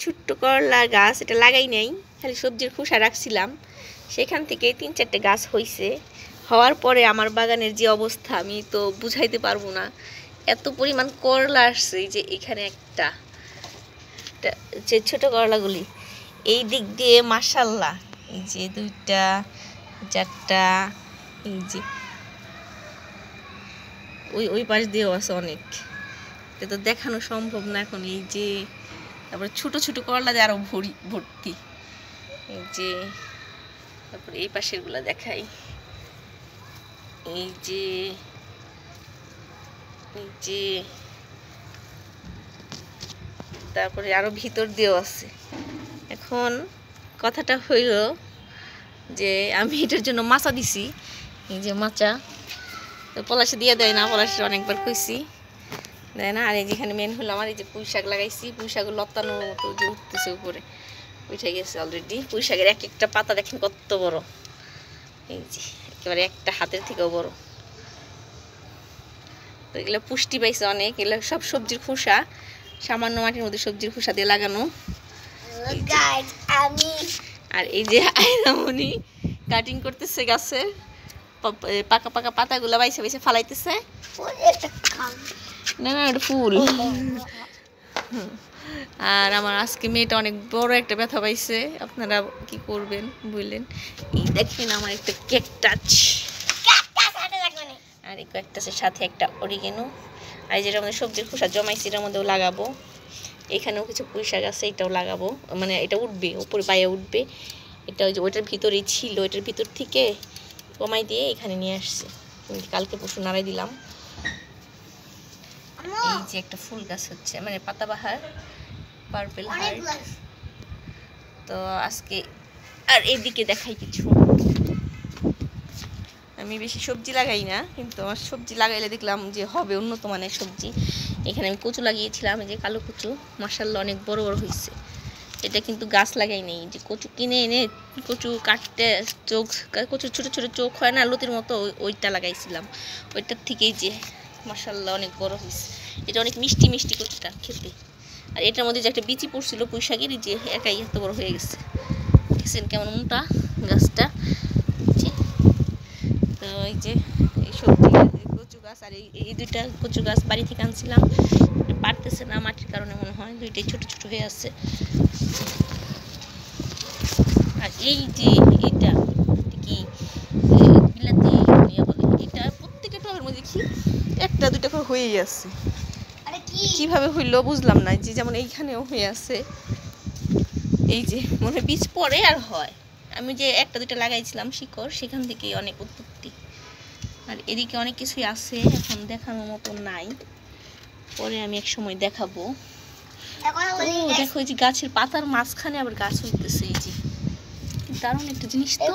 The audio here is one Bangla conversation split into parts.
ছোট্ট করলা গাছ, এটা লাগাই নাই, খালি সবজির খোসা রাখছিলাম, সেখান থেকে 3-4টে গাছ হয়েছে। হওয়ার পরে আমার বাগানের যে অবস্থা আমি তো বুঝাইতে পারবো না, এত পরিমাণ করলা আসছে। এই যে এখানে একটা যে ছোট করলাগুলি, এই দিক দিয়ে মাশাআল্লাহ, এই যে 2টা 4টা, এই যে ওই পাশ দিয়েও আছে অনেক, এটা তো দেখানো সম্ভব না এখন। এই যে তারপরে ছোট ছোট করলা দিয়ে আরো ভর্তি। এই যে তারপরে এই পাশের গুলা দেখাই, এই যে তারপরে আরো ভিতর দিয়েও আছে। এখন কথাটা হইল যে আমি এটার জন্য মাচা দিছি, এই যে মাচা তো পলাশে দিয়ে দেয় না, পলাশে অনেকবার কইছি দেয় না। আর এই যেখানে মেন হলো আমার এই যে পুঁই শাক লাগাইছি, পুঁই শাক লতানোর মতো যে উঠতেছে উপরে, উঠে গেছে অলরেডি। পুঁই শাকের এক একটা পাতা দেখেন কত বড়, এই যে একেবারে একটা হাতের থেকেও বড়। তো এগুলো পুষ্টি পাইছে অনেক, এগুলো সব সবজির খোসা, সামান্য মাটির মধ্যে সবজির খোসা দিয়ে লাগানো। আর এই যে আয়নামণি কাটিং করতেছে গাছের পাকা পাকা পাতাগুলো বাইসে বাইসে ফালাইতেছে। না না, ওটা ফুল। আর আমার আজকে মেয়েটা অনেক বড় একটা ব্যথা পাইছে, আপনারা কি করবেন বললেন। এই দেখেন আমার একটা ক্যাকটাস, আর এই ক্যাকটাসের সাথে একটা অরিগেনো। আর যেটা আমাদের সবজির খোসা জমাইছি এটার মধ্যেও লাগাবো। এখানেও কিছু পুঁই শাক আছে, এটাও লাগাবো, মানে এটা উঠবে উপরে পায়ে উঠবে। এটা ওই যে ওইটার ভিতরেই ছিল, ওইটার ভিতর থেকে কমাই দিয়ে এখানে নিয়ে আসছে, কালকে পরশু নাড়াই দিলাম। এই যে একটা ফুল গাছ হচ্ছে, মানে পাতাবাহার, পার্পল হার্ট। তো আজকে আর এদিকে দেখাই কিছু, আমি বেশি সবজি লাগাই না, কিন্তু আমার সবজি লাগাইলে দেখলাম যে হবে উন্নত মানের সবজি। এখানে আমি কচু লাগিয়েছিলাম, এই যে কালো কচু, মাশাআল্লাহ অনেক বড় বড় হয়েছে। এটা কিন্তু গাছ লাগাই নেই, যে কচু কিনে এনে কচু কাটতে চোখ, কচু ছোটো ছোটো চোখ হয় না লতির মতো, ওইটা লাগাইছিলাম। ওইটার থেকেই যে মাশাআল্লাহ অনেক বড় হয়েছে। এটা অনেক মিষ্টি মিষ্টি কচুটা খেতে। আর এটার মধ্যে যে একটা বিচি পড়ছিল পুঁই শাকের, যে একাই এত বড় হয়ে গেছে, দেখছেন কেমন মোটা গাছটা। তো এই যে এই সবজি কচু গাছ, আর এই 2টা কচু গাছ বাড়ি থেকে আনছিলাম, পারতেছে না মাটির কারণে মনে হয়, 2টাই ছোট ছোট হয়ে আছে। আর এই যে এটা কি বিলাতি বলে, এটা প্রত্যেকটা টবের মধ্যে কি 1-2টা করে হয়েই আছে, কিভাবে হইলো বুঝলাম না। যে যেমন এইখানেও হয়ে আছে, এই যে মনে বীজ পড়ে আর হয়। আমি যে 1-2টা লাগাইছিলাম শিকড়, সেখান থেকেই অনেক উৎপত্তি। আর এদিকে অনেক কিছুই আছে, এখন দেখানোর মতো নাই, পরে আমি এক সময় দেখাবো। দেখো এই যে গাছের পাতার মাঝখানে আবার গাছ হইতেছে, এই যে দারুণ একটা জিনিস। তো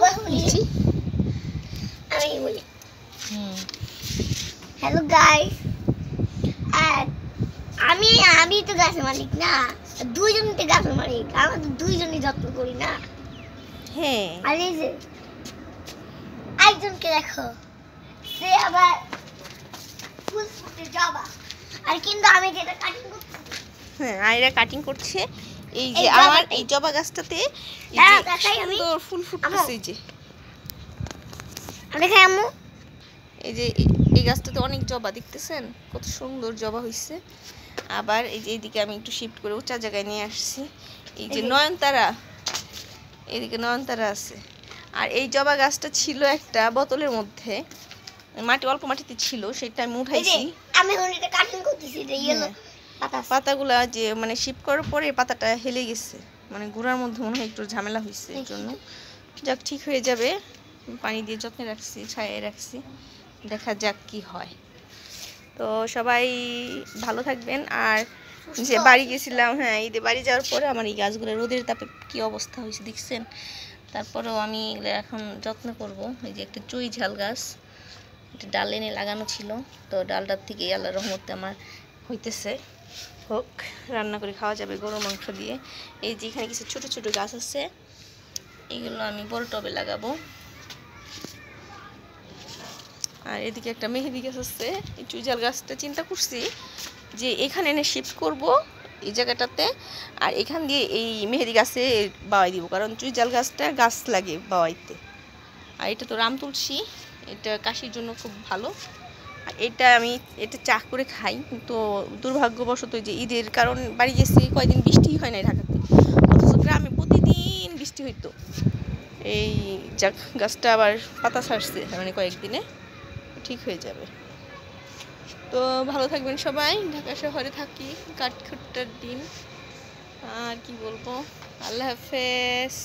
হ্যালো গাইস, আমি তো গাছের মালিক না, দুইজনই তো গাছের মালিক, আমরা তো দুইজনই যত্ন করি না। হ্যাঁ, আর এই যে একজনকে দেখো, সে আবার ফুল ফুটে জবা, আর কিন্তু আমি যেটা কাটিং করছি, হ্যাঁ আয়রা কাটিং করছে। এই যে আমার এই জবা গাছটাতে সুন্দর ফুল ফুটতেছে, এই যে দেখাই আম্মু, এই যে এই গাছটাতে অনেক জবা দেখতেছেন, কত সুন্দর জবা হয়েছে। আবার এই যে এইদিকে আমি একটু শিফট করে উঁচা জায়গায় নিয়ে আসছি, এই যে নয়নতারা, এইদিকে নয়নতারা আছে। আর এই জবা গাছটা ছিল একটা বোতলের মধ্যে, মাটি অল্প মাটিতে ছিল, সেটা আমি উঠাইছি। আমি এটা কাটিং করতেছি, এটা ইয়েলো পাতাগুলা যে মানে শিফট করার পরে পাতাটা হেলে গেছে, মানে গুঁড়ার মধ্যে মনে হয় একটু ঝামেলা হয়েছে, এর জন্য। যাক, ঠিক হয়ে যাবে, পানি দিয়ে যত্নে রাখছি, ছায়ায় রাখছি, দেখা যাক কি হয়। তো সবাই ভালো থাকবেন। আর যে বাড়ি গেছিলাম, হ্যাঁ ঈদে বাড়ি যাওয়ার পরে আমার এই গাছগুলো রোদের তাপে কি অবস্থা হয়েছে দেখছেন। তারপরেও আমি এখন যত্ন করব। এই যে একটা চুই ঝাল গাছ, একটা ডাল এনে লাগানো ছিল, তো ডালটার থেকে আল্লাহর রহমতে আমার হইতেছে, হোক, রান্না করে খাওয়া যাবে গরুর মাংস দিয়ে। এই যে এখানে কিছু ছোট ছোট গাছ আছে, এগুলো আমি বড় টবে লাগাবো। আর এদিকে একটা মেহেদি গাছ আছে। এই চুইঝাল গাছটা চিন্তা করছি যে এখানে এনে শিফট করব, এই জায়গাটাতে, আর এখান দিয়ে এই মেহেদি গাছে বাওয়াই দিব, কারণ চুইঝাল গাছটা গাছ লাগে বাওয়াইতে। আর এটা তো রাম তুলসী, এটা কাশির জন্য খুব ভালো। আর এটা আমি এটা চা করে খাই, কিন্তু দুর্ভাগ্যবশত যে ঈদের কারণ বাড়ি গেছি কয়দিন বৃষ্টি হয় নাই ঢাকাতে, অথচ গ্রামে প্রতিদিন বৃষ্টি হইতো। এই যাক গাছটা আবার পাতা ছাড়ছে, মানে কয়েকদিনে ঠিক হয়ে যাবে। তো ভালো থাকবেন সবাই, ঢাকা শহরে থাকি, কাঠখুট্টার দিন, আর কি বলবো, আল্লাহ হাফেজ।